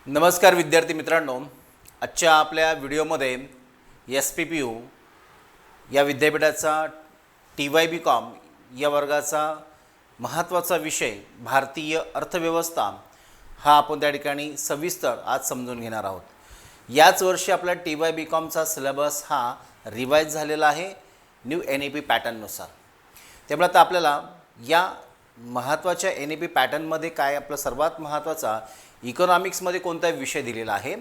नमस्कार विद्यार्थी मित्रांनो, आजच्या आपल्या व्हिडिओमध्ये SPPU या विद्यापीठाचा TYBCom या वर्गाचा महत्त्वाचा विषय भारतीय अर्थव्यवस्था हा आपण त्या ठिकाणी सविस्तर आज समजून घेणार आहोत। याच वर्षी आपला TYBComचा सिलेबस हा रिवाइज झालेला आहे न्यू NEP पॅटर्ननुसार। त्यामुळे आता आपल्याला या महत्त्वाच्या NEP पॅटर्नमध्ये काय आपला सर्वात महत्त्वाचा इकॉनॉमिक्समध्ये कोणता विषय दिलेला आहे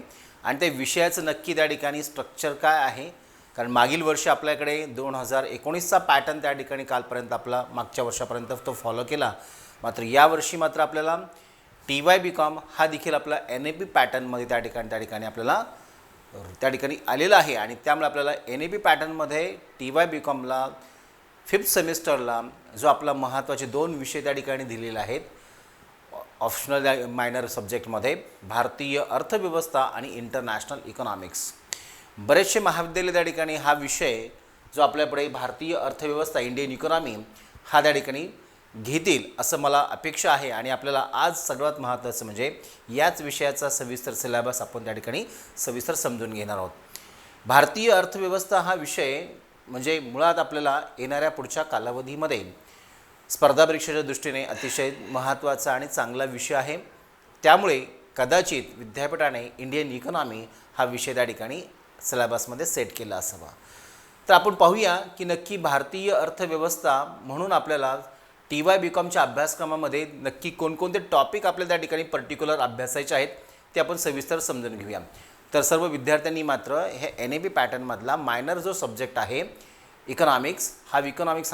आणि त्या विषयाचं नक्की त्या ठिकाणी स्ट्रक्चर काय आहे, कारण मागील वर्षी आपल्याकडे 2019चा पॅटर्न त्या ठिकाणी कालपर्यंत आपला मागच्या वर्षापर्यंत तो फॉलो केला। मात्र यावर्षी मात्र आपल्याला TYBCom हा देखील आपला NEP पॅटर्नमध्ये त्या ठिकाणी आपल्याला त्या ठिकाणी आलेला आहे आणि त्यामुळे आपल्याला NEP पॅटर्नमध्ये TYBComला 5th सेमिस्टरला जो आपला महत्त्वाचे 2 विषय त्या ठिकाणी दिलेले आहेत ऑप्शनल मायनर सब्जेक्टमध्ये भारतीय अर्थव्यवस्था आणि इंटरनॅशनल इकॉनॉमिक्स। बरेचसे महाविद्यालय त्या ठिकाणी हा विषय जो आपल्याकडे भारतीय अर्थव्यवस्था इंडियन इकॉनॉमी हा त्या ठिकाणी घेतील असं मला अपेक्षा आहे आणि आपल्याला आज सर्वात महत्त्वाचं म्हणजे याच विषयाचा सविस्तर सिलेबस आपण त्या ठिकाणी सविस्तर समजून घेणार आहोत। भारतीय अर्थव्यवस्था हा विषय म्हणजे मुळात आपल्याला येणाऱ्या पुढच्या कालावधीमध्ये स्पर्धा परीक्षेच्या दृष्टीने अतिशय महत्त्वाचा आणि चांगला विषय आहे। त्यामुळे कदाचित विद्यापीठाने इंडियन इकॉनॉमी हा विषय त्या ठिकाणी सिलेबसमध्ये सेट केला असावा। तर आपण पाहूया की नक्की भारतीय अर्थव्यवस्था म्हणून आपल्याला TYBComच्या अभ्यासक्रमामध्ये नक्की कोणकोणते टॉपिक आपल्याला त्या ठिकाणी पर्टिक्युलर अभ्यासायचे आहेत ते आपण सविस्तर समजून घेऊया। तर सर्व विद्यार्थ्यांनी मात्र हे NEP पॅटर्नमधला मायनर जो सब्जेक्ट आहे इकॉनॉमिक्स हा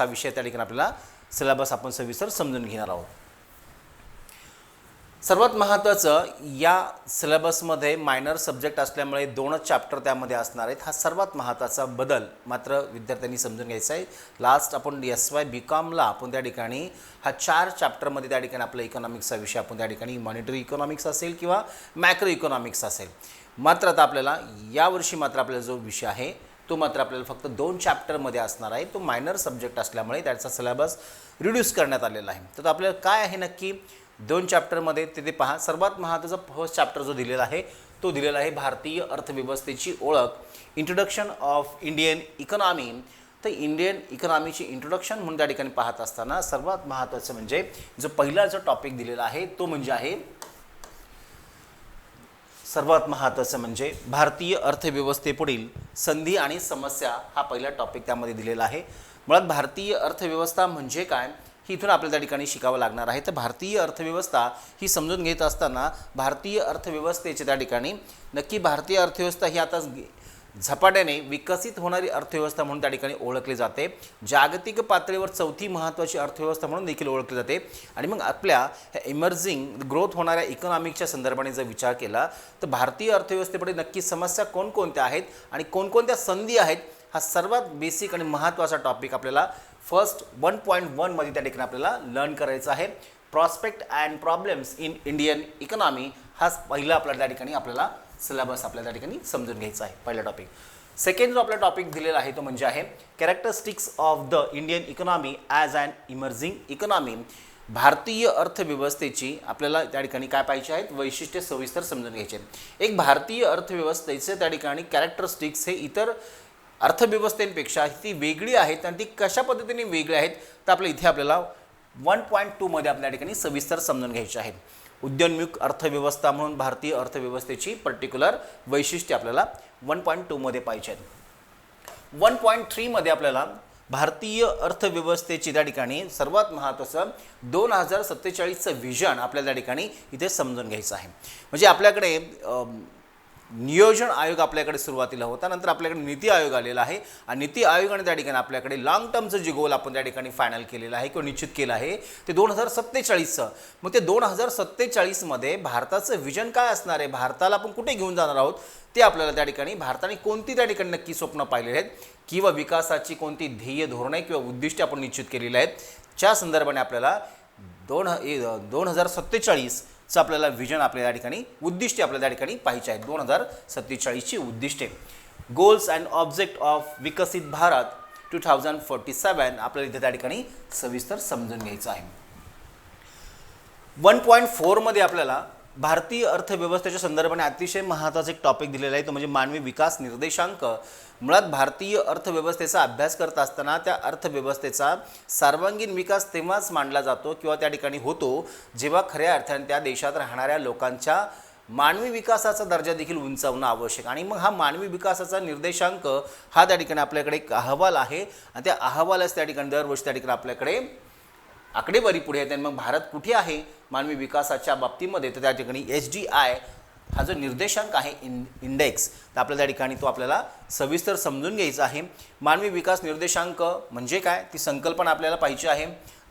विषय त्या ठिकाणी आपल्याला सिलेबस आपण सविस्तर समजून घेणार आहोत। सर्वात महत्त्वाचं या सिलेबसमध्ये मायनर सब्जेक्ट असल्यामुळे 2च चॅप्टर त्यामध्ये असणार आहेत। हा सर्वात महत्त्वाचा बदल मात्र विद्यार्थ्यांनी समजून घ्यायचा आहे। लास्ट आपण SYBComला आपण त्या ठिकाणी हा 4 चॅप्टरमध्ये त्या ठिकाणी आपला इकॉनॉमिक्सचा विषय आपण त्या ठिकाणी मॉनिटरी इकॉनॉमिक्स असेल किंवा मॅक्रो इकॉनॉमिक्स असेल। मात्र आता आपल्याला यावर्षी मात्र आपल्याला जो विषय आहे तो मात्र आपल्याला फक्त 2 चॅप्टरमध्ये असणार आहे। तो मायनर सब्जेक्ट असल्यामुळे त्याचा सिलेबस रिड्यूस करण्यात आलेला आहे। तर आपल्याला काय आहे नक्की 2 चॅप्टरमध्ये ते पहा। सर्वात महत्त्वाचा फर्स्ट चॅप्टर जो दिलेला आहे तो दिलेला आहे भारतीय अर्थव्यवस्थेची ओळख, इंट्रोडक्शन ऑफ इंडियन इकॉनॉमी। तर इंडियन इकॉनॉमीची इंट्रोडक्शन म्हणून त्या ठिकाणी पाहत असताना सर्वात महत्त्वाचं म्हणजे जो पहिला जो टॉपिक दिलेला आहे तो म्हणजे आहे सर्वात महत्त्वाचं म्हणजे भारतीय अर्थव्यवस्थेपुढील संधी आणि समस्या हा पहिला टॉपिक त्यामध्ये दिलेला आहे। मुळात भारतीय अर्थव्यवस्था म्हणजे काय ही इथून आपल्याला त्या ठिकाणी शिकावं लागणार आहे। तर भारतीय अर्थव्यवस्था ही समजून घेत असताना भारतीय अर्थव्यवस्थेचे त्या ठिकाणी नक्की भारतीय अर्थव्यवस्था ही आता झपाट्याने विकसित होणारी अर्थव्यवस्था म्हणून त्या ठिकाणी ओळखली जाते। जागतिक पातळीवर 4थी महत्त्वाची अर्थव्यवस्था म्हणून देखील ओळखली जाते। आणि मग आपल्या ह्या इमर्जिंग ग्रोथ होणाऱ्या इकॉनॉमिकच्या संदर्भाने जर विचार केला तर भारतीय अर्थव्यवस्थेपुढे नक्की समस्या कोणकोणत्या आहेत आणि कोणकोणत्या संधी आहेत हा सर्वात बेसिक आणि महत्त्वाचा टॉपिक आपल्याला फर्स्ट 1.1 मध्ये त्या ठिकाणी आपल्याला लर्न करायचा आहे। Prospect and problems in Indian economy हा पहिला आपल्या त्या ठिकाणी आपल्याला सिलेबस आपल्याला त्या ठिकाणी समजून घ्यायचा आहे पहिला टॉपिक। सेकंड जो आपला टॉपिक दिलेला आहे तो म्हणजे आहे characteristics of the Indian economy as an emerging economy. भारतीय अर्थव्यवस्थेची आपल्याला त्या ठिकाणी काय पाहिजे आहेत वैशिष्ट्ये सविस्तर समजून घ्यायचे। एक भारतीय अर्थव्यवस्थेचे त्या ठिकाणी कॅरेक्टरिस्टिक्स हे इतर अर्थव्यवस्थेपेक्षा ती वेगळी आहेत आणि ती कशा पद्धतीने वेगळी आहेत तर आपल्याला 1.2 मध्ये आपल्या ठिकाणी सविस्तर समजून घ्यायचे आहेत। उद्योन्मुख अर्थव्यवस्था म्हणून भारतीय अर्थव्यवस्थेची पर्टिक्युलर वैशिष्ट्ये आपल्याला 1.2 मध्ये पाहिजे आहेत। 1.3 मध्ये आपल्याला भारतीय अर्थव्यवस्थेची त्या ठिकाणी सर्वात महत्त्वाचं 2047चं व्हिजन आपल्याला त्या ठिकाणी इथे समजून घ्यायचं आहे। म्हणजे आपल्याकडे नियोजन आयोग आपल्याकडे सुरुवातीला होता, नंतर आपल्याकडे नीती आयोग आलेला आहे आणि नीती आयोगाने त्या ठिकाणी आपल्याकडे लॉंग टर्मचं जे गोल आपण त्या ठिकाणी फायनल केलेलं आहे किंवा निश्चित केलं आहे ते 2047चं। मग ते 2047मध्ये भारताचं विजन काय असणार आहे, भारताला आपण कुठे घेऊन जाणार आहोत ते आपल्याला त्या ठिकाणी भारताने कोणती त्या ठिकाणी नक्की स्वप्न पाहिलेली आहेत किंवा विकासाची कोणती ध्येय धोरणे किंवा उद्दिष्टे आपण निश्चित केलेली आहेत च्या संदर्भाने आपल्याला 2047 आपल्याला विजन आपल्या या ठिकाणी उद्दिष्टे आपल्याला त्या ठिकाणी पाहिजे आहेत। 2047ची उद्दिष्टे गोल्स अँड ऑब्जेक्ट ऑफ विकसित भारत 2047 आपल्याला इथे त्या ठिकाणी सविस्तर समजून घ्यायचं आहे। 1.4 मध्ये आपल्याला भारतीय अर्थव्यवस्थेच्या संदर्भाने अतिशय महत्त्वाचा एक टॉपिक दिलेला आहे, तो म्हणजे मानवी विकास निर्देशांक. मुळात भारतीय अर्थव्यवस्थेचा अभ्यास करत असताना त्या अर्थव्यवस्थेचा सर्वांगीण विकास तेव्हाच मांडला जातो किंवा त्या ठिकाणी होतो जेव्हा खऱ्या अर्थाने त्या देशात राहणाऱ्या लोकांच्या मानवी विकासाचा दर्जा देखील उंचावणं आवश्यक. आणि मग हा मानवी विकासाचा निर्देशांक हा त्या ठिकाणी आपल्याकडे एक अहवाल आहे आणि त्या अहवालाच त्या ठिकाणी दरवर्षी त्या ठिकाणी आपल्याकडे आकडेवारी पुढे येते. आणि मग भारत कुठे आहे मानवी विकासाच्या बाबतीमध्ये, तर त्या ठिकाणी HDI हा जो निर्देशांक आहे इंडेक्स, तर आपल्या त्या ठिकाणी तो आपल्याला सविस्तर समजून घ्यायचा आहे. मानवी विकास निर्देशांक म्हणजे काय ती संकल्पना आपल्याला पाहिजे आहे.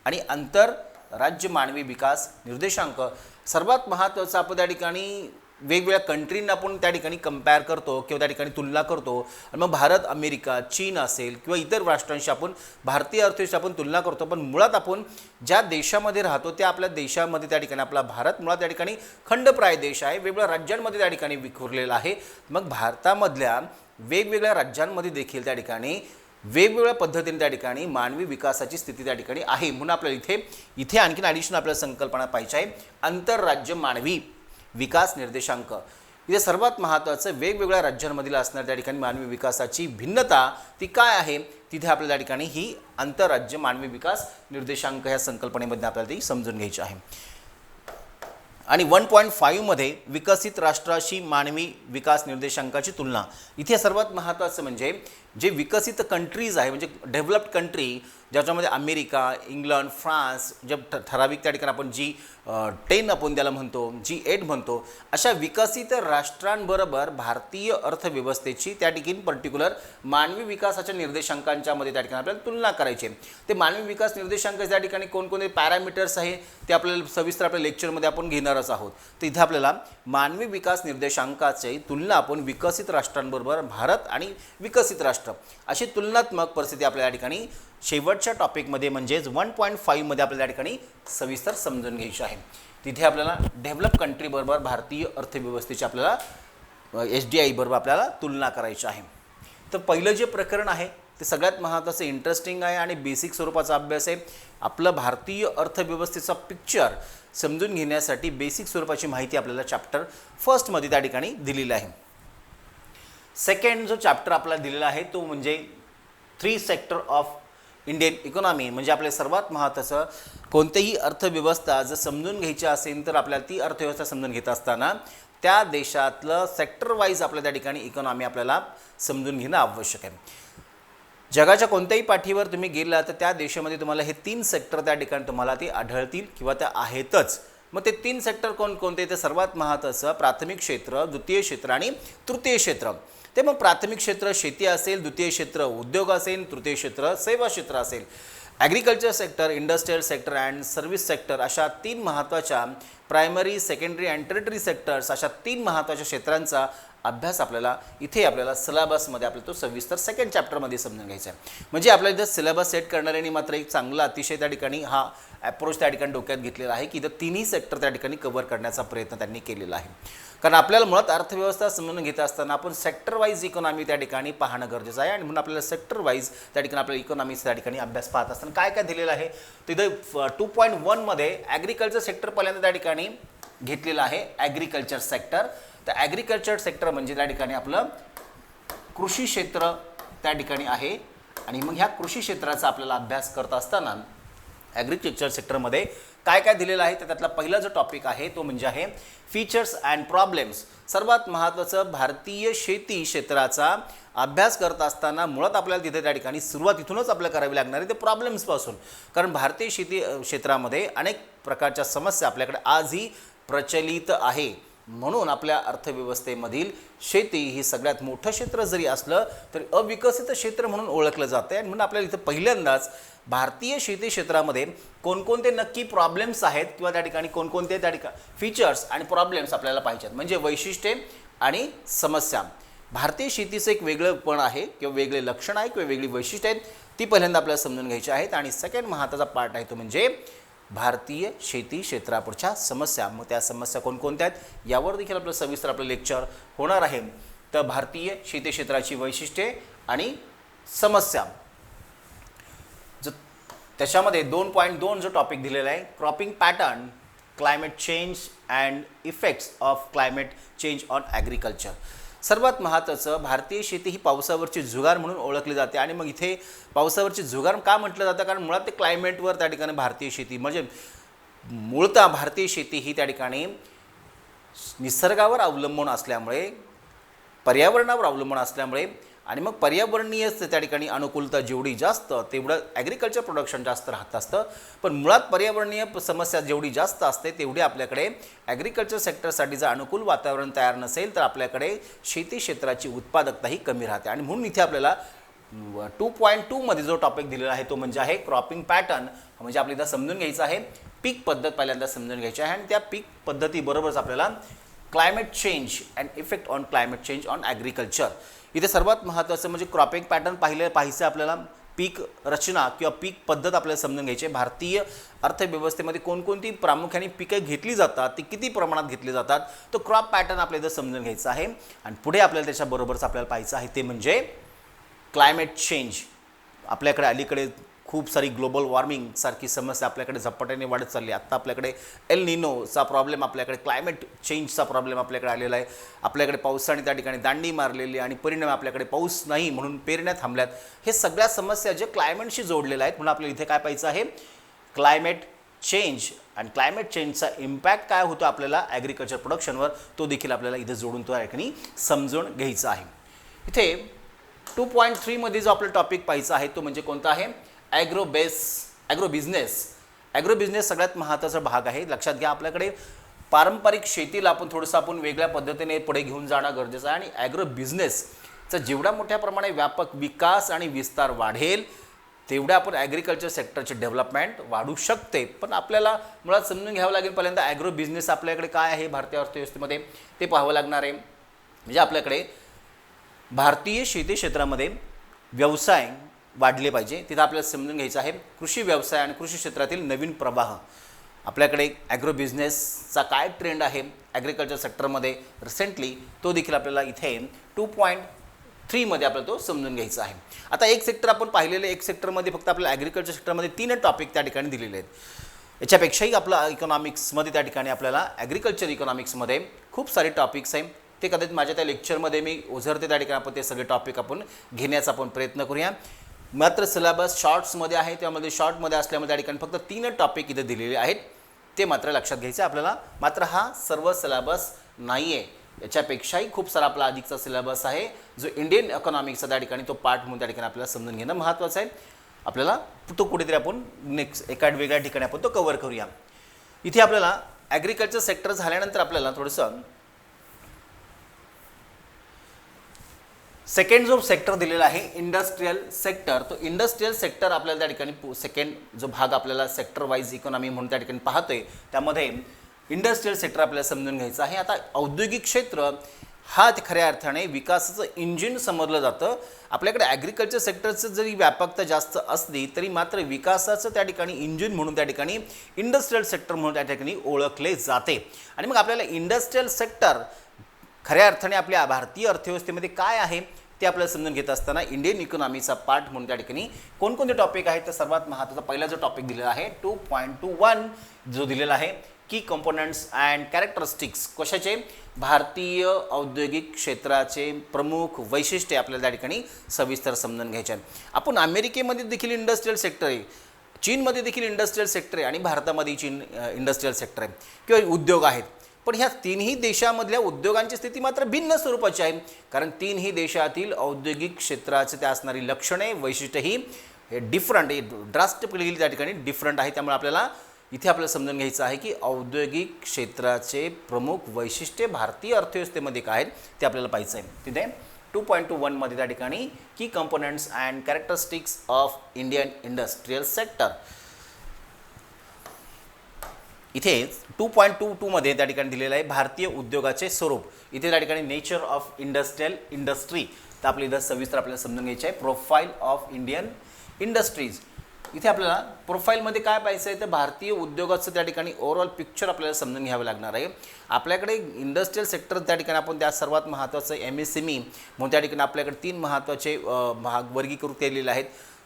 आणि आंतरराज्य मानवी विकास निर्देशांक सर्वात महत्त्वाचं आपण त्या ठिकाणी वेगवेगळ्या कंट्रींना आपण त्या ठिकाणी कंपेअर करतो किंवा त्या ठिकाणी तुलना करतो. आणि मग भारत, अमेरिका, चीन असेल किंवा इतर राष्ट्रांशी आपण भारतीय अर्थव्यवस्थेची आपण तुलना करतो. पण मुळात आपण ज्या देशामध्ये राहतो त्या आपल्या देशामध्ये त्या ठिकाणी आपला भारत मुळात त्या ठिकाणी खंडप्राय देश आहे, वेगवेगळ्या राज्यांमध्ये त्या ठिकाणी विखुरलेला आहे. मग भारतामधल्या वेगवेगळ्या राज्यांमध्ये देखील त्या ठिकाणी वेगवेगळ्या पद्धतीने त्या ठिकाणी मानवी विकासाची स्थिती त्या ठिकाणी आहे. म्हणून आपल्याला इथे आणखीन ॲडिशनल आपल्याला संकल्पना पाहिजे आहे आंतरराज्य मानवी विकास निर्देशांक. इथे सर्वात महत्त्वाचं वेगवेगळ्या राज्यांमधील असणाऱ्या त्या ठिकाणी मानवी विकासाची भिन्नता ती काय आहे, तिथे आपल्या त्या ठिकाणी ही आंतरराज्य मानवी विकास निर्देशांक ह्या संकल्पनेमध्ये आपल्याला ती समजून घ्यायची आहे. आणि 1.5 मध्ये विकसित राष्ट्राशी मानवी विकास निर्देशांकाची तुलना. इथे सर्वात महत्त्वाचं म्हणजे जे विकसित कंट्रीज आहे म्हणजे डेव्हलप्ड कंट्री, ज्याच्यामध्ये अमेरिका, इंग्लंड, फ्रान्स, जे ठराविक त्या ठिकाणी आपण G10 आपण त्याला म्हणतो, G8 म्हणतो, अशा विकसित राष्ट्रांबरोबर भारतीय अर्थव्यवस्थेची त्या ठिकाणी पर्टिक्युलर मानवी विकासाच्या निर्देशांकांच्या मध्ये त्या ठिकाणी आपल्याला तुलना करायची. ते मानवी विकास निर्देशांक त्या ठिकाणी कोणकोणते पॅरामीटर्स आहे ते आपल्याला सविस्तर आपल्या लेक्चरमध्ये आपण घेणारच आहोत. तर इथे आपल्याला मानवी विकास निर्देशांकाची तुलना आपण विकसित राष्ट्रांबरोबर भारत आणि विकसित राष्ट्र अशी तुलनात्मक परिस्थिती आपल्या या ठिकाणी शेवटच्या टॉपिकमध्ये म्हणजेच 1.5 मध्ये आपल्याला या ठिकाणी सविस्तर समजून घ्यायची आहे. तिथे आपल्याला डेव्हलप कंट्रीबरोबर भारतीय अर्थव्यवस्थेची आपल्याला HDI बरोबर आपल्याला तुलना करायची आहे. तर पहिलं जे प्रकरण आहे ते सगळ्यात महत्त्वाचं इंटरेस्टिंग आहे आणि बेसिक स्वरूपाचा अभ्यास आहे. आपलं भारतीय अर्थव्यवस्थेचा पिक्चर समजून घेण्यासाठी बेसिक स्वरूपाची माहिती आपल्याला चॅप्टर फर्स्टमध्ये त्या ठिकाणी दिलेली आहे. सेकंड जो चॅप्टर आपल्याला दिलेला आहे तो म्हणजे 3 सेक्टर ऑफ इंडियन इकॉनॉमी. म्हणजे आपल्या सर्वात महत्त्वाचं कोणतीही अर्थव्यवस्था जर समजून घ्यायची असेल तर आपल्याला ती अर्थव्यवस्था समजून घेत असताना त्या देशातलं सेक्टर वाईज आपल्या त्या ठिकाणी इकॉनॉमी आपल्याला समजून घेणं आवश्यक आहे. जगाच्या कोणत्याही पाठीवर तुम्ही गेला तर त्या देशामध्ये तुम्हाला हे 3 सेक्टर त्या ठिकाणी तुम्हाला ते आढळतील किंवा त्या आहेतच. मग ते 3 सेक्टर कोणते ते सर्वात महत्त्वाचं प्राथमिक क्षेत्र, द्वितीय क्षेत्र आणि तृतीय क्षेत्र. ते मग प्राथमिक क्षेत्र शेती असेल, द्वितीय क्षेत्र उद्योग असेल, तृतीय क्षेत्र सेवा क्षेत्र असेल. Agriculture sector, industrial sector and service sector अशा 3 महत्त्वाच्या primary, secondary and territory sectors अशा 3 महत्त्वाच्या क्षेत्रांचा अभ्यास आपल्याला इथे आपल्याला सिलेबसमध्ये आपल्याला तो सविस्तर सेकंड चॅप्टरमध्ये समजून घ्यायचा आहे. म्हणजे आपल्याला इथं सिलेबस सेट करणाऱ्यांनी मात्र एक चांगला अतिशय त्या ठिकाणी हा ॲप्रोच त्या ठिकाणी डोक्यात घेतलेला आहे की इथं 3ही सेक्टर त्या ठिकाणी कव्हर करण्याचा प्रयत्न त्यांनी केलेला आहे. कारण आपल्याला मुळात अर्थव्यवस्था समजून घेत असताना आपण सेक्टर वाईज इकॉनॉमी त्या ठिकाणी पाहणं गरजेचं आहे. आणि म्हणून आपल्याला सेक्टर वाईज त्या ठिकाणी आपल्या इकॉनॉमीचा त्या ठिकाणी अभ्यास पाहत असताना काय काय दिलेलं आहे तिथं 2.1 मध्ये ॲग्रिकल्चर सेक्टर पहिल्यांदा त्या ठिकाणी घेतलेलं आहे. ॲग्रिकल्चर सेक्टर, तर ॲग्रिकल्चर सेक्टर म्हणजे त्या ठिकाणी आपलं कृषी क्षेत्र त्या ठिकाणी आहे. आणि मग ह्या कृषी क्षेत्राचा आपल्याला अभ्यास करत असताना ॲग्रिकल्चर सेक्टरमध्ये काय काय दिलेलं आहे तर त्यातला पहिला जो टॉपिक आहे तो म्हणजे आहे फीचर्स अँड प्रॉब्लेम्स. सर्वात महत्त्वाचं भारतीय शेती क्षेत्राचा अभ्यास करत असताना मुळात आपल्याला तिथे त्या ठिकाणी सुरुवात इथूनच आपल्याला करावी लागणार आहे ते प्रॉब्लेम्सपासून. कारण भारतीय शेती क्षेत्रामध्ये अनेक प्रकारच्या समस्या आपल्याकडे आजही प्रचलित आहे. म्हणून आपल्या अर्थव्यवस्थेमधील शेती ही सगळ्यात मोठं क्षेत्र जरी असलं तरी अविकसित क्षेत्र म्हणून ओळखलं जातं. आणि म्हणून आपल्याला इथं पहिल्यांदाच भारतीय शेती क्षेत्रामध्ये कोणकोणते नक्की प्रॉब्लेम्स आहेत किंवा त्या ठिकाणी कोणकोणते त्या ठिकाणी फीचर्स आणि प्रॉब्लेम्स आपल्याला पाहिजेत. म्हणजे वैशिष्ट्ये आणि समस्या. भारतीय शेतीचं एक वेगळं पण आहे किंवा वेगळे लक्षण आहे किंवा वेगळी वैशिष्ट्ये आहेत ती पहिल्यांदा आपल्याला समजून घ्यायची आहेत. आणि सेकंड महत्त्वाचा पार्ट आहे तो म्हणजे भारतीय शेती क्षेत्रापुढच्या समस्या. मग त्या समस्या कोणकोणत्या आहेत यावर देखील आपलं सविस्तर आपलं लेक्चर होणार आहे. तर भारतीय शेती क्षेत्राची वैशिष्ट्ये आणि समस्या जो त्याच्यामध्ये 2.2 जो टॉपिक दिलेला आहे cropping pattern climate change and effects of climate change on agriculture. सर्वात महत्त्वाचं, भारतीय शेती ही पावसावरची जुगार म्हणून ओळखली जाते. आणि मग इथे पावसावरची जुगार का म्हटलं जातं? कारण मुळात ते क्लायमेटवर त्या ठिकाणी भारतीय शेती म्हणजे मूळतः भारतीय शेती ही त्या ठिकाणी निसर्गावर अवलंबून असल्यामुळे, पर्यावरणावर अवलंबून असल्यामुळे, आणि मग पर्यावरणीय त्या ठिकाणी अनुकूलता जेवढी जास्त तेवढं ॲग्रिकल्चर प्रोडक्शन जास्त राहत असतं. पण मुळात पर्यावरणीय समस्या जेवढी जास्त असते तेवढी आपल्याकडे ॲग्रिकल्चर सेक्टरसाठी जर अनुकूल वातावरण तयार नसेल तर आपल्याकडे शेती क्षेत्राची उत्पादकताही कमी राहते. आणि म्हणून इथे आपल्याला 2.2 मध्ये जो टॉपिक दिलेला आहे तो म्हणजे आहे क्रॉपिंग पॅटर्न. म्हणजे आपल्याला समजून घ्यायचं आहे पीक पद्धत, पहिल्यांदा समजून घ्यायची आहे. आणि त्या पीक पद्धतीबरोबरच आपल्याला climate change and effect on climate change on agriculture. इथे सर्वात महत्त्वाचं म्हणजे क्रॉपिंग पॅटर्न पाहायचं आपल्याला, पीक रचना किंवा पीक पद्धत आपल्याला समजून घ्यायची आहे. भारतीय अर्थव्यवस्थेमध्ये कोणकोणती प्रामुख्याने पिकं घेतली जातात, ती किती प्रमाणात घेतली जातात, तो क्रॉप पॅटर्न आपल्याला इथं समजून घ्यायचा आहे. आणि पुढे आपल्याला त्याच्याबरोबरच आपल्याला पाहायचं आहे ते म्हणजे क्लायमेट चेंज. आपल्याकडे अलीकडे खूप सारी ग्लोबल वॉर्मिंग सारखी समस्या आपल्याकडे झपाट्याने वाढत चालली. आत्ता आपल्याकडे एल निनोचा प्रॉब्लेम, आपल्याकडे क्लायमेट चेंजचा प्रॉब्लेम आपल्याकडे आलेला आहे. आपल्याकडे पावसाने त्या ठिकाणी दांडी मारलेली आणि परिणाम आपल्याकडे पाऊस नाही म्हणून पेरण्या थांबल्यात. हे सगळ्या समस्या जे क्लायमेटशी जोडलेल्या आहेत. म्हणून आपल्याला इथे काय पाहायचं आहे, क्लायमेट चेंज आणि क्लायमेट चेंजचा इम्पॅक्ट काय होतो आपल्याला ॲग्रिकल्चर प्रोडक्शनवर, तो देखील आपल्याला इथे जोडून तो ठिकाणी समजून घ्यायचा आहे. इथे 2.3 मध्ये जो आपला टॉपिक पाहायचा आहे तो म्हणजे कोणता आहे, ॲग्रो बिझनेस. ॲग्रो बिझनेस सगळ्यात महत्त्वाचा भाग आहे. लक्षात घ्या, आपल्याकडे पारंपरिक शेतीला आपण वेगळ्या पद्धतीने पुढे घेऊन जाणं गरजेचं आहे. आणि ॲग्रो बिझनेसचा जेवढ्या मोठ्या प्रमाणे व्यापक विकास आणि विस्तार वाढेल तेवढ्या आपण ॲग्रिकल्चर सेक्टरचे डेव्हलपमेंट वाढू शकते. पण आपल्याला मुळात समजून घ्यावं लागेल पहिल्यांदा ॲग्रो बिझनेस आपल्याकडे काय आहे भारतीय अर्थव्यवस्थेमध्ये ते पाहावं लागणार आहे. म्हणजे आपल्याकडे भारतीय शेती क्षेत्रामध्ये व्यवसाय वाढले पाहिजे. तिथं आपल्याला समजून घ्यायचं आहे कृषी व्यवसाय आणि कृषी क्षेत्रातील नवीन प्रवाह. आपल्याकडे ॲग्रो बिझनेसचा काय ट्रेंड आहे ॲग्रिकल्चर सेक्टरमध्ये रिसेंटली, तो देखील आपल्याला इथे 2.3 मध्ये आपल्याला तो समजून घ्यायचा आहे. आता एक सेक्टर आपण पाहिलेलं, एक सेक्टरमध्ये फक्त आपल्या ॲग्रिकल्चर सेक्टरमध्ये 3 टॉपिक त्या ठिकाणी दिलेले आहेत. याच्यापेक्षाही आपला इकॉनॉमिक्समध्ये त्या ठिकाणी आपल्याला ॲग्रिकल्चर इकॉनॉमिक्समध्ये खूप सारे टॉपिक्स आहेत. ते कदाचित माझ्या त्या लेक्चरमध्ये मी ओझरते त्या ठिकाणी आपण ते सगळे टॉपिक आपण घेण्याचा आपण प्रयत्न करूया. मात्र सिलेबस शॉर्ट्समध्ये आहे, त्यामध्ये शॉर्टमध्ये असल्यामुळे त्या ठिकाणी फक्त 3 टॉपिक इथे दिलेले आहेत, ते मात्र लक्षात घ्यायचं आपल्याला. मात्र हा सर्व सिलेबस नाही आहे, याच्यापेक्षाही खूप सारा आपला अधिकचा सिलेबस आहे जो इंडियन इकॉनॉमिक्सचा त्या ठिकाणी तो पार्ट म्हणून त्या ठिकाणी आपल्याला समजून घेणं महत्त्वाचं आहे. आपल्याला तो कुठेतरी आपण नेक्स्ट एका वेगळ्या ठिकाणी आपण तो कव्हर करूया. इथे आपल्याला ॲग्रिकल्चर सेक्टर झाल्यानंतर आपल्याला थोडंसं सेकंड जो सेक्टर दिलेला आहे इंडस्ट्रियल सेक्टर, तो इंडस्ट्रियल सेक्टर आपल्याला त्या ठिकाणी सेकंड जो भाग आपल्याला सेक्टर वाईज इकॉनॉमी म्हणून त्या ठिकाणी पाहतोय, त्यामध्ये इंडस्ट्रियल सेक्टर आपल्याला समजून घ्यायचं आहे. आता औद्योगिक क्षेत्र हा खऱ्या अर्थाने विकासाचं इंजिन समजलं जातं. आपल्याकडे ॲग्रिकल्चर सेक्टरचं जरी व्यापकता जास्त असली तरी मात्र विकासाचं त्या ठिकाणी इंजिन म्हणून त्या ठिकाणी इंडस्ट्रियल सेक्टर म्हणून त्या ठिकाणी ओळखले जाते. आणि मग आपल्याला इंडस्ट्रियल सेक्टर खऱ्या अर्थाने आपल्या भारतीय अर्थव्यवस्थेमध्ये काय आहे ते आपल्याला समजून घेत असताना इंडियन इकॉनॉमीचा पार्ट म्हणून त्या ठिकाणी कोणकोणते टॉपिक आहेत तर सर्वात महत्त्वाचा पहिला जो टॉपिक दिलेला आहे 2.21 जो दिलेला आहे की कंपोनंट्स अँड कॅरेक्टरिस्टिक्स. कशाचे, भारतीय औद्योगिक क्षेत्राचे प्रमुख वैशिष्ट्ये आपल्याला त्या ठिकाणी सविस्तर समजून घ्यायचे आहे. आपण अमेरिकेमध्ये देखील इंडस्ट्रियल सेक्टर आहे, चीनमध्ये देखील इंडस्ट्रियल सेक्टर आहे आणि भारतामध्ये इंडस्ट्रियल सेक्टर आहे किंवा उद्योग आहेत. पण ह्या तिन्ही देशामधल्या उद्योगांची स्थिती मात्र भिन्न स्वरूपाची आहे. कारण तिन्ही देशातील औद्योगिक क्षेत्राचे त्या असणारी लक्षणे वैशिष्ट्य ही डिफरंट ड्रास्टिकली त्या ठिकाणी डिफरंट आहे. त्यामुळे आपल्याला इथे आपल्याला समजून घ्यायचं आहे की औद्योगिक क्षेत्राचे प्रमुख वैशिष्ट्ये भारतीय अर्थव्यवस्थेमध्ये काय आहेत ते आपल्याला पाहायचं आहे. तिथे 2.21 मध्ये त्या ठिकाणी की components and characteristics of Indian industrial sector. इथे 2.22 मध्ये त्या ठिकाणी दिलेलं आहे भारतीय उद्योगाचे स्वरूप. इथे त्या ठिकाणी नेचर ऑफ इंडस्ट्रियल इंडस्ट्री तर आपल्या इथं सविस्तर आपल्याला समजून घ्यायचे आहे. Profile of Indian industries. इथे आपल्याला प्रोफाईलमध्ये काय पाहायचं आहे तर भारतीय उद्योगाचं त्या ठिकाणी ओव्हरऑल पिक्चर आपल्याला समजून घ्यावं लागणार आहे. आपल्याकडे इंडस्ट्रियल सेक्टर त्या ठिकाणी आपण त्या सर्वात महत्त्वाचं MSME म्हणून त्या ठिकाणी आपल्याकडे 3 महत्त्वाचे भाग वर्गीकृत केलेले आहेत.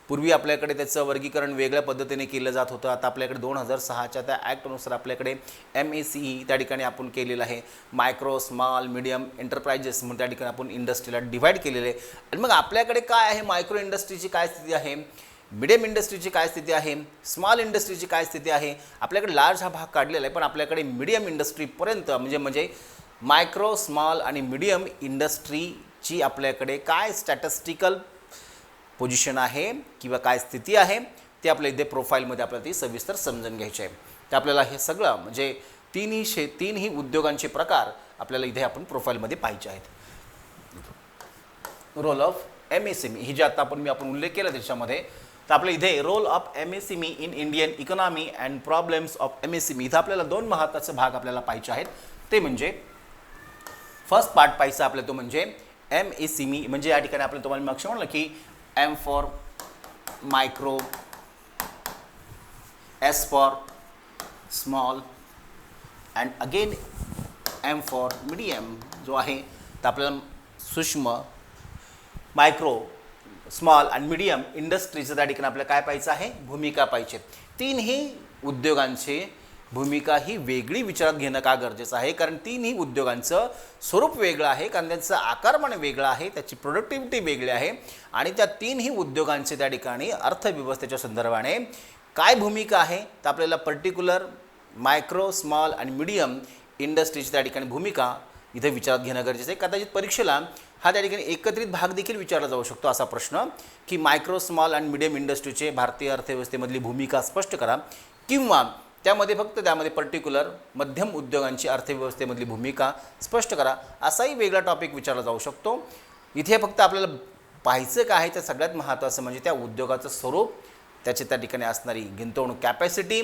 पूर्वी आपल्याकडे त्याचं वर्गीकरण वेगळ्या पद्धतीने केलं जात होतं. आता आपल्याकडे 2006च्या त्या ॲक्टनुसार आपल्याकडे MSCE त्या ठिकाणी आपण केलेलं आहे. मायक्रो, स्मॉल, मीडियम एंटरप्राइजेस म्हणून त्या ठिकाणी आपण इंडस्ट्रीला डिवाईड केलेले आहे. आणि मग आपल्याकडे काय आहे, मायक्रो इंडस्ट्रीची काय स्थिती आहे, मिडियम इंडस्ट्रीची काय स्थिती आहे, स्मॉल इंडस्ट्रीची काय स्थिती आहे. आपल्याकडे लार्ज हा भाग काढलेला आहे, पण आपल्याकडे मिडियम इंडस्ट्रीपर्यंत म्हणजे मायक्रो, स्मॉल आणि मिडियम इंडस्ट्रीची आपल्याकडे काय स्टॅटिस्टिकल पोझिशन आहे किंवा काय स्थिती आहे ते आपल्या इथे प्रोफाईलमध्ये आपल्याला ती सविस्तर समजून घ्यायची आहे. तर आपल्याला हे सगळं म्हणजे तीनही उद्योगांचे प्रकार आपल्याला इथे आपण प्रोफाईलमध्ये पाहायचे आहेत. रोल ऑफ MSME ही जे आता आपण उल्लेख केला त्याच्यामध्ये, तर आपल्या इथे role of MSME in Indian economy and problems of MSME इथं आपल्याला 2 महत्त्वाचे भाग आपल्याला पाहायचे आहेत. ते म्हणजे फर्स्ट पार्ट पाहायचा आपल्याला तो म्हणजे MSME म्हणजे या ठिकाणी आपल्याला तुम्हाला मागचं म्हणलं की M for micro, S for small and again M for medium जो आहे. तर आपल्याला सूक्ष्म, मायक्रो, स्मॉल आणि मीडियम इंडस्ट्रीचं त्या ठिकाणी आपल्याला काय पाहायचं आहे, भूमिका पाहिजे. तीनही उद्योगांची भूमिका ही वेगळी विचारात घेणं का गरजेचं आहे, कारण तीनही उद्योगांचं स्वरूप वेगळं आहे, कारण त्यांचं आकारमान वेगळं आहे, त्याची प्रोडक्टिव्हिटी वेगळी आहे आणि त्या तीनही उद्योगांचे त्या ठिकाणी अर्थव्यवस्थेच्या संदर्भाने काय भूमिका आहे. तर आपल्याला पर्टिक्युलर मायक्रो, स्मॉल आणि मीडियम इंडस्ट्रीची त्या ठिकाणी भूमिका इथे विचारात घेणं गरजेचं आहे. कदाचित परीक्षेला हा त्या ठिकाणी एकत्रित भाग देखील विचारला जाऊ शकतो असा प्रश्न की मायक्रो, स्मॉल आणि मीडियम इंडस्ट्रीचे भारतीय अर्थव्यवस्थेमधली भूमिका स्पष्ट करा, किंवा त्यामध्ये पर्टिक्युलर मध्यम उद्योगांची अर्थव्यवस्थेमधली भूमिका स्पष्ट करा, असाही वेगळा टॉपिक विचारला जाऊ शकतो. इथे फक्त आपल्याला पाहायचं काय आहे, तर सगळ्यात महत्त्वाचं म्हणजे त्या उद्योगाचं स्वरूप, त्याची त्या ठिकाणी असणारी गुंतवणूक कॅपॅसिटी,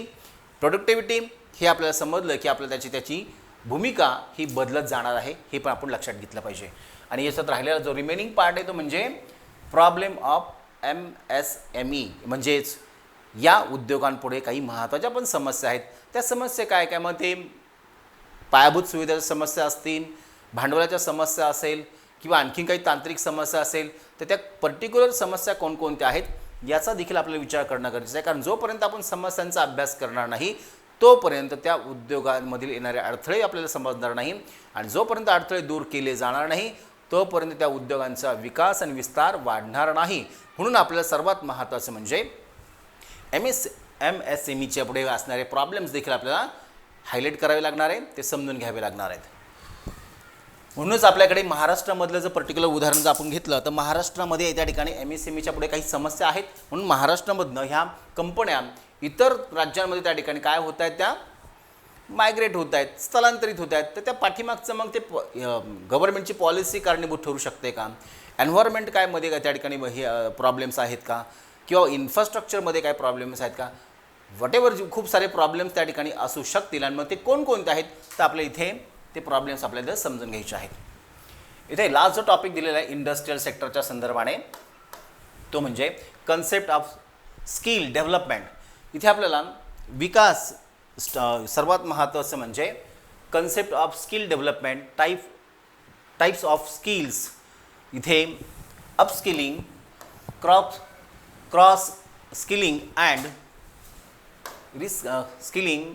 प्रोडक्टिव्हिटी हे आपल्याला समजलं की आपल्याला त्याची भूमिका ही बदलत जाणार आहे, हे पण आपण लक्षात घेतलं पाहिजे. आणि याच्यात राहिलेला जो रिमेनिंग पार्ट आहे तो म्हणजे प्रॉब्लेम ऑफ MSME म्हणजेच या उद्योगांपुढे काही महत्त्वाच्या पण समस्या आहेत. त्या समस्या काय काय, मग ते पायाभूत सुविधाच्या समस्या असतील, भांडवलाच्या समस्या असेल किंवा आणखी काही तांत्रिक समस्या असेल, तर त्या पर्टिक्युलर समस्या कोणकोणत्या आहेत याचा देखील आपल्याला विचार करणं गरजेचं आहे. कारण जोपर्यंत आपण समस्यांचा अभ्यास करणार नाही तोपर्यंत त्या उद्योगांमधील येणारे अडथळे आपल्याला समजणार नाही, आणि जोपर्यंत अडथळे दूर केले जाणार नाही तोपर्यंत त्या उद्योगांचा विकास आणि विस्तार वाढणार नाही. म्हणून आपल्याला सर्वात महत्त्वाचं म्हणजे MSMEच्या पुढे असणारे प्रॉब्लेम्स देखील आपल्याला हायलाईट करावे लागणार आहे, ते समजून घ्यावे लागणार आहेत. म्हणूनच आपल्याकडे महाराष्ट्रामधलं जर पर्टिक्युलर उदाहरण जर आपण घेतलं तर महाराष्ट्रामध्ये त्या ठिकाणी MSMEच्या पुढे काही समस्या आहेत. म्हणून महाराष्ट्रामधनं ह्या कंपन्या इतर राज्यांमध्ये त्या ठिकाणी काय होत आहेत, त्या मायग्रेट होत आहेत, स्थलांतरित होत आहेत. तर त्या पाठीमागचं मग ते गव्हर्नमेंटची पॉलिसी कारणीभूत ठरू शकते का, एन्व्हायरमेंट काय मध्ये त्या ठिकाणी हे प्रॉब्लेम्स आहेत का, किंवा इन्फ्रास्ट्रक्चरमध्ये काय प्रॉब्लेम्स आहेत का, व्हॉटेवर खूप सारे प्रॉब्लेम्स त्या ठिकाणी असू शकतील. आणि मग ते कोणकोणते आहेत तर आपल्या इथे ते प्रॉब्लेम्स आपल्याला समजून घ्यायचे आहेत. इथे लास्ट जो टॉपिक दिलेला आहे इंडस्ट्रियल सेक्टरच्या संदर्भाने तो म्हणजे कन्सेप्ट ऑफ स्किल डेव्हलपमेंट. इथे आपल्याला विकास सर्वात महत्त्वाचं म्हणजे concept of skill development, types of skills. इथे upskilling, cross skilling and skilling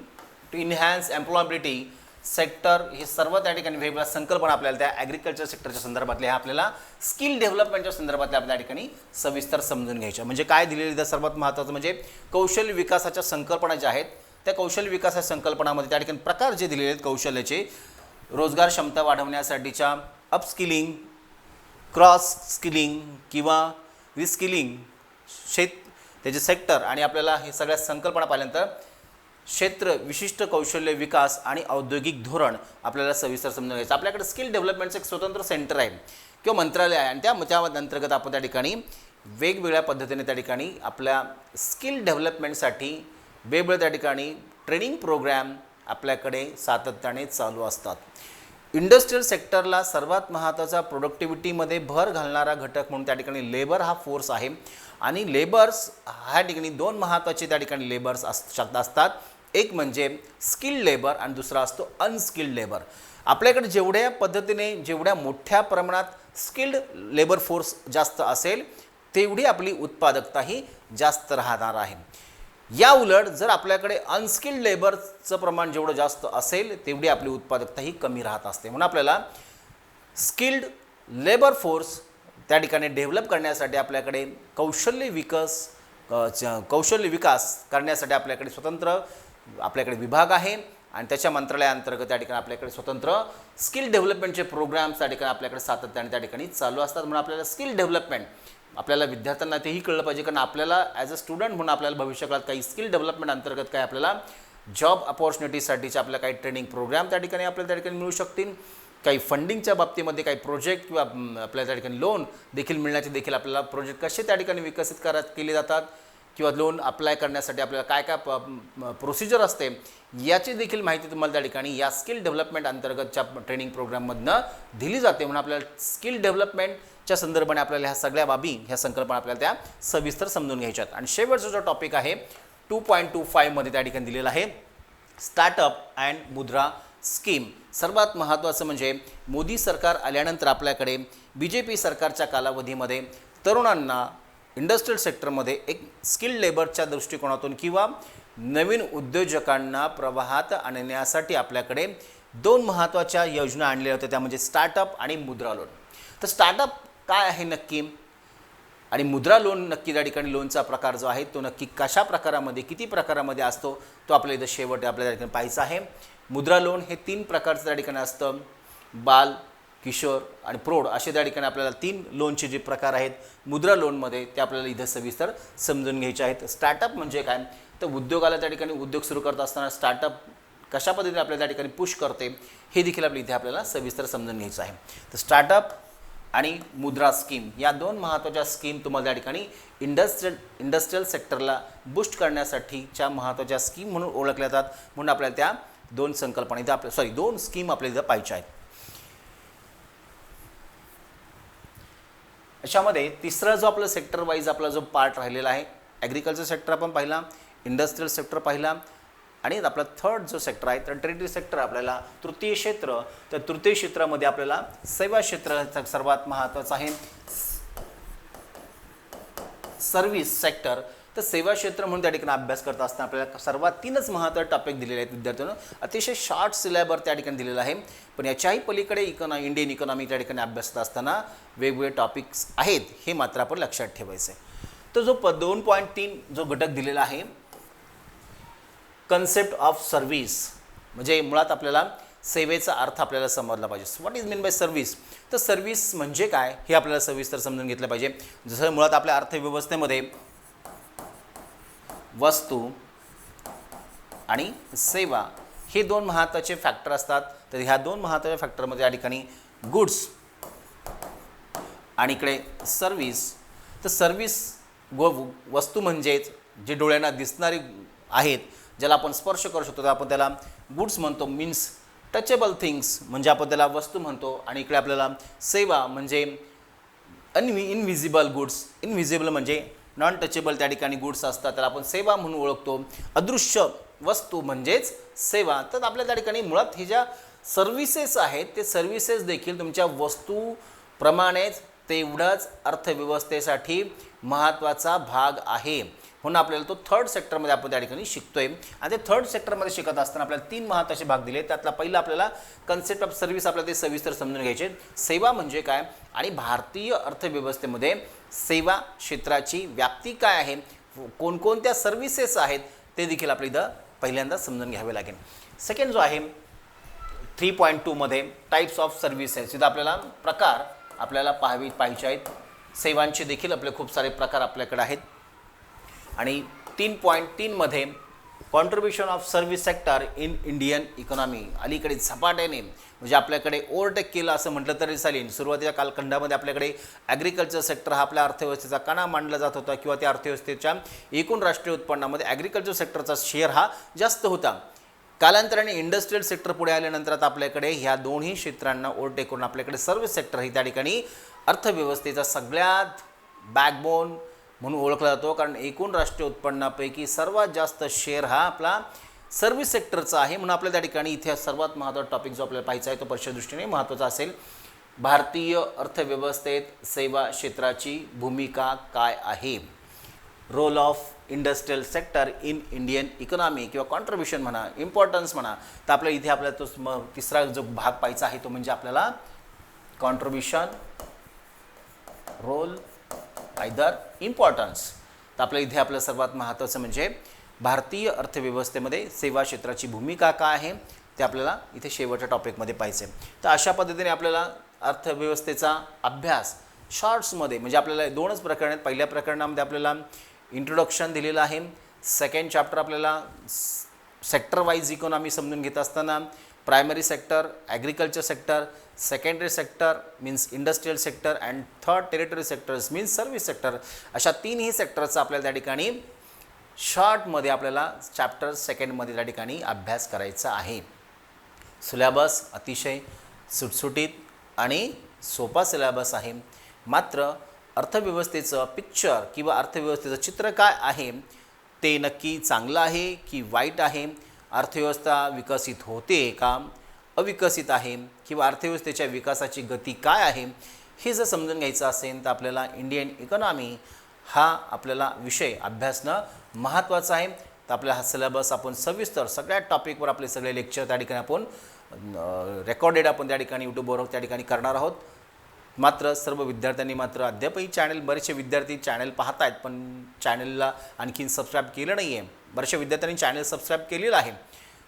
to enhance employability sector, हे सर्व त्या ठिकाणी वेगवेगळ्या संकल्पना आपल्याला त्या ॲग्रिकल्चर सेक्टरच्या संदर्भातल्या आपल्याला स्किल डेव्हलपमेंटच्या संदर्भातल्या आपल्या ठिकाणी सविस्तर समजून घ्यायच्या. म्हणजे काय दिलेली सर्वात महत्त्वाचं म्हणजे कौशल्य विकासाच्या संकल्पना ज्या आहेत त्या कौशल्य विकासाच्या संकल्पनामध्ये त्या ठिकाणी प्रकार जे दिलेले आहेत कौशल्याचे, रोजगार क्षमता वाढवण्यासाठीच्या अपस्किलिंग, क्रॉस स्किलिंग किंवा रिस्किलिंग, त्याचे सेक्टर, आणि आपल्याला हे सगळ्या संकल्पना पाहिल्यानंतर क्षेत्र विशिष्ट कौशल्य विकास आणि औद्योगिक धोरण आपल्याला सविस्तर समजून घ्यायचं. आपल्याकडे स्किल डेव्हलपमेंटचं एक स्वतंत्र सेंटर आहे किंवा मंत्रालय आहे, आणि त्या अंतर्गत आपण त्या ठिकाणी वेगवेगळ्या पद्धतीने त्या ठिकाणी आपल्या स्किल डेव्हलपमेंटसाठी वेगवेगळ्या त्या ठिकाणी ट्रेनिंग प्रोग्रॅम आपल्याकडे सातत्याने चालू असतात. इंडस्ट्रियल सेक्टरला सर्वात महत्त्वाचा प्रोडक्टिव्हिटीमध्ये भर घालणारा घटक म्हणून त्या ठिकाणी लेबर हा फोर्स आहे, आणि लेबर्स ह्या ठिकाणी 2 महत्त्वाचे त्या ठिकाणी लेबर्स असतात. एक म्हणजे स्किल्ड लेबर आणि दुसरा असतो अनस्किल्ड लेबर. आपल्याकडे जेवढ्या पद्धतीने जेवढ्या मोठ्या प्रमाणात स्किल्ड लेबर फोर्स जास्त असेल तेवढी आपली उत्पादकताही जास्त राहणार आहे. या उलट जर आपल्याकडे अनस्किल्ड लेबरचं प्रमाण जेवढं जास्त असेल तेवढी आपली उत्पादकता ही कमी राहत असते. म्हणून आपल्याला स्किल्ड लेबर फोर्स त्या ठिकाणी डेव्हलप करण्यासाठी आपल्याकडे कौशल्य विकास करण्यासाठी आपल्याकडे स्वतंत्र विभाग आहे आणि त्याच्या मंत्रालयाअंतर्गत त्या ठिकाणी आपल्याकडे स्वतंत्र स्किल डेव्हलपमेंटचे प्रोग्राम्स त्या ठिकाणी आपल्याकडे सातत्याने त्या ठिकाणी चालू असतात. म्हणून आपल्याला स्किल डेव्हलपमेंट आपल्याला विद्यार्थ्यांना तेही कळलं पाहिजे, कारण आपल्याला ॲज अ स्टुडंट म्हणून आपल्याला भविष्यकाळात काही स्किल डेव्हलपमेंट अंतर्गत काही आपल्याला जॉब अपॉर्च्युनिटीसाठीचे आपल्या काही ट्रेनिंग प्रोग्राम त्या ठिकाणी आपल्याला त्या ठिकाणी मिळू शकतील. काही फंडिंगच्या बाबतीमध्ये काही प्रोजेक्ट किंवा आपल्याला त्या ठिकाणी लोन देखील मिळण्याचे देखील आपल्याला प्रोजेक्ट कसे त्या ठिकाणी विकसित केले जातात किंवा लोन अप्लाय करण्यासाठी आपल्याला काय काय प्रोसिजर असते याची देखील माहिती तुम्हाला त्या ठिकाणी या स्किल डेव्हलपमेंट अंतर्गतच्या ट्रेनिंग प्रोग्राममधनं दिली जाते. म्हणून आपल्याला स्किल डेव्हलपमेंटच्या संदर्भाने आपल्याला ह्या सगळ्या बाबी ह्या संकल्पना आपल्याला त्या सविस्तर समजून घ्यायच्यात. आणि शेवटचा जो टॉपिक आहे 2.25 मध्ये त्या ठिकाणी दिलेला आहे स्टार्टअप अँड मुद्रा स्कीम. सर्वात महत्त्वाचं म्हणजे मोदी सरकार आल्यानंतर आपल्याकडे BJP सरकारच्या कालावधीमध्ये तरुणांना इंडस्ट्रियल सेक्टरमध्ये एक स्किल्ड लेबरच्या दृष्टिकोनातून किंवा नवीन उद्योजकांना प्रवाहात आणण्यासाठी आपल्याकडे 2 महत्त्वाच्या योजना आणल्या होत्या, त्या म्हणजे स्टार्टअप आणि मुद्रा लोन. तर स्टार्टअप काय आहे नक्की आणि मुद्रा लोन नक्की त्या ठिकाणी लोनचा प्रकार जो आहे तो नक्की कशा प्रकारामध्ये किती प्रकारामध्ये असतो तो आपल्या इथं शेवट आपल्या त्या ठिकाणी पाहायचा आहे. मुद्रा लोन हे 3 प्रकारचं त्या ठिकाणी असतं. बाल, किशोर आणि प्रौढ असे त्या ठिकाणी आपल्याला 3 लोनचे जे प्रकार आहेत मुद्रा लोनमध्ये ते आपल्याला इथं सविस्तर समजून घ्यायचे आहेत. स्टार्टअप म्हणजे काय, तर उद्योगाला त्या ठिकाणी उद्योग सुरू करत असताना स्टार्टअप कशा पद्धतीने आपल्याला त्या ठिकाणी पुश करते हे देखील आपल्या इथे आपल्याला सविस्तर समजून घ्यायचं आहे. तर स्टार्टअप आणि मुद्रा स्कीम या 2 महत्त्वाच्या स्कीम तुम्हाला त्या ठिकाणी इंडस्ट्रियल सेक्टरला बूस्ट करण्यासाठीच्या महत्त्वाच्या स्कीम म्हणून ओळखल्या जातात. म्हणून आपल्याला त्या 2 संकल्पना इथं 2 स्कीम आपल्याला इथं पाहिजे आहेत. अशामध्ये तिसरा जो आपलं सेक्टर वाईज आपला जो पार्ट राहिलेला आहे ॲग्रिकल्चर सेक्टर आपण पाहिला, इंडस्ट्रियल सेक्टर पाहिला आणि आपला थर्ड जो सेक्टर आहे तर टेरिटरी सेक्टर आपल्याला तृतीय क्षेत्र. तर तृतीय क्षेत्रामध्ये आपल्याला सेवा क्षेत्र सर्वात महत्त्वाचं आहे सर्व्हिस सेक्टर. तर सेवा क्षेत्र म्हणून त्या ठिकाणी अभ्यास करत असताना आपल्याला सर्वात 3च महत्त्वाचे टॉपिक दिलेले आहेत विद्यार्थ्यांना. अतिशय शॉर्ट सिलेबर त्या ठिकाणी दिलेला आहे, पण याच्याही पलीकडे इंडियन इकॉनॉमी त्या ठिकाणी अभ्यास असताना वेगवेगळे टॉपिक्स आहेत हे मात्र आपण लक्षात ठेवायचं आहे. तर जो 2.3 जो घटक दिलेला आहे कन्सेप्ट ऑफ सर्व्हिस म्हणजे मुळात आपल्याला सेवेचा अर्थ आपल्याला समजला पाहिजे. What is mean by service, तर सर्व्हिस म्हणजे काय हे आपल्याला सविस्तर समजून घेतलं पाहिजे. जसं मुळात आपल्या अर्थव्यवस्थेमध्ये वस्तू आणि सेवा हे 2 महत्त्वाचे फॅक्टर असतात. तर ह्या 2 महत्त्वाच्या फॅक्टरमध्ये या ठिकाणी गुड्स आणि इकडे सर्व्हिस. तर सर्व्हिस वस्तू म्हणजेच जे डोळ्यांना दिसणारी आहेत ज्याला आपण स्पर्श करू शकतो तर आपण त्याला गुड्स म्हणतो, मीन्स टचेबल थिंग्स म्हणजे आपण त्याला वस्तू म्हणतो. आणि इकडे आपल्याला सेवा म्हणजे इनव्हिजिबल गुड्स, इनव्हिजिबल म्हणजे नॉन टचेबल त्या ठिकाणी गुड्स असतात त्याला आपण सेवा म्हणून ओळखतो. अदृश्य वस्तू म्हणजेच सेवा. तर आपल्या त्या ठिकाणी मुळात हे ज्या सर्व्हिसेस आहेत ते सर्व्हिसेस देखील तुमच्या वस्तूप्रमाणेच तेवढाच अर्थव्यवस्थेसाठी महत्त्वाचा भाग आहे. म्हणून आपल्याला तो थर्ड सेक्टरमध्ये आपण त्या ठिकाणी शिकतोय. आणि ते थर्ड सेक्टरमध्ये शिकत असताना आपल्याला 3 महत्त्वाचे भाग दिले. त्यातला पहिला आपल्याला कन्सेप्ट ऑफ सर्व्हिस आपल्याला ते सविस्तर समजून घ्यायचे. सेवा म्हणजे काय आणि भारतीय अर्थव्यवस्थेमध्ये सेवा क्षेत्राची व्याप्ती काय आहे, कोणकोणत्या सर्व्हिसेस आहेत ते देखील आपल्याला इथं पहिल्यांदा समजून घ्यावे लागेल. सेकंड जो आहे 3.2 मध्ये टाईप्स ऑफ सर्व्हिसेस, इथं आपल्याला प्रकार आपल्याला पाहायचे आहेत. सेवांचे देखील आपले खूप सारे प्रकार आपल्याकडे आहेत. आणि 3.3 मध्ये contribution of service sector in Indian economy अलीकडे झपाट्याने म्हणजे आपल्याकडे ओव्हरटेक केलं असं म्हटलं तरी चालेल. सुरुवातीच्या कालखंडामध्ये आपल्याकडे ॲग्रिकल्चर सेक्टर हा आपल्या अर्थव्यवस्थेचा कणा मानला जात होता किंवा त्या अर्थव्यवस्थेच्या एकूण राष्ट्रीय उत्पन्नामध्ये ॲग्रिकल्चर सेक्टरचा शेअर हा जास्त होता. कालांतराने इंडस्ट्रियल सेक्टर पुढे आल्यानंतर आता आपल्याकडे ह्या दोन्ही क्षेत्रांना ओव्हरटेक करून आपल्याकडे सर्व्हिस सेक्टर ही त्या ठिकाणी अर्थव्यवस्थेचा सगळ्यात बॅकबोन म्हणून ओळखला जातो. कारण एकूण राष्ट्रीय उत्पन्नापैकी सर्वात जास्त शेअर हा आपला सर्व्हिस सेक्टरचा आहे. म्हणून आपल्या त्या ठिकाणी इथे सर्वात महत्त्वाचा टॉपिक जो आपल्याला पाहायचा आहे तो परीक्षेच्या दृष्टीने महत्त्वाचा असेल. भारतीय अर्थव्यवस्थेत सेवा क्षेत्राची भूमिका काय आहे? Role of industrial sector in Indian economy किंवा कॉन्ट्रीब्युशन म्हणा, इम्पॉर्टन्स म्हणा. तर आपल्याला इथे आपल्याला तो तिसरा जो भाग पाहायचा आहे तो म्हणजे आपल्याला कॉन्ट्रीब्युशन, रोल, आयदर इम्पॉर्टन्स. तर आपल्या इथे आपलं सर्वात महत्त्वाचं म्हणजे भारतीय अर्थव्यवस्थेमध्ये सेवा क्षेत्राची भूमिका काय आहे ते आपल्याला इथे शेवटच्या टॉपिकमध्ये पाहायचं आहे. तर अशा पद्धतीने आपल्याला अर्थव्यवस्थेचा अभ्यास शॉर्ट्समध्ये म्हणजे आपल्याला दोनच प्रकरण आहेत. पहिल्या प्रकरणामध्ये आपल्याला इंट्रोडक्शन दिलेलं आहे. सेकंड चॅप्टर आपल्याला सेक्टर वाईज इकॉनॉमी समजून घेत असताना primary sector, agriculture sector, secondary sector means industrial sector and third territory sectors means service sector, अशा तीनही सेक्टरचा आपल्याला त्या ठिकाणी शॉर्टमध्ये आपल्याला चॅप्टर सेकंडमध्ये त्या ठिकाणी अभ्यास करायचा आहे. सिलेबस अतिशय सुटसुटीत आणि सोपा सिलेबस आहे. मात्र अर्थव्यवस्थेचं पिक्चर किंवा अर्थव्यवस्थेचं चित्र काय आहे ते नक्की चांगलं आहे की वाईट आहे? अर्थव्यवस्था विकसित होते का अविकसित आहे किंवा अर्थव्यवस्थेच्या विकासाची गती काय आहे हे जर समजून घ्यायचं असेल तर आपल्याला इंडियन इकॉनॉमी हा आपल्याला विषय अभ्यासणं महत्त्वाचं आहे. तर आपला हा सिलेबस आपण सविस्तर सगळ्या टॉपिकवर आपले सगळे लेक्चर त्या ठिकाणी आपण रेकॉर्डेड आपण त्या ठिकाणी यूट्यूबवर त्या ठिकाणी करणार आहोत. मात्र सर्व विद्यार्थ्यांनी मात्र अद्यापही चॅनल, बरेचसे विद्यार्थी चॅनल पाहत आहेत पण चॅनलला आणखीन सबस्क्राईब केलं नाही आहे. बऱ्याचशा विद्यार्थ्यांनी चॅनल सबस्क्राईब केलेलं आहे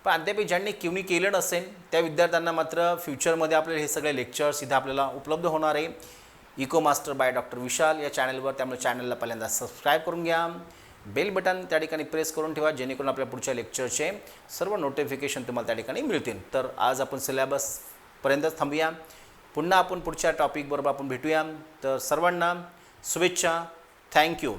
पण अद्याप ज्यांनी कोणी केलं नसेल त्या विद्यार्थ्यांना मात्र फ्युचरमध्ये आपल्याला हे सगळे लेक्चर्स इथे आपल्याला उपलब्ध होणार आहे इको मास्टर बाय डॉक्टर विशाल या चॅनलवर. त्यामुळे चॅनलला पहिल्यांदा सबस्क्राईब करून घ्या, बेल बटन त्या ठिकाणी प्रेस करून ठेवा जेणेकरून आपल्या पुढच्या लेक्चरचे सर्व नोटिफिकेशन तुम्हाला त्या ठिकाणी मिळतील. तर आज आपण सिलेबसपर्यंतच थांबूया. पुन्हा आपण पुढच्या टॉपिकबरोबर आपण भेटूया. तर सर्वांना शुभेच्छा. थँक्यू.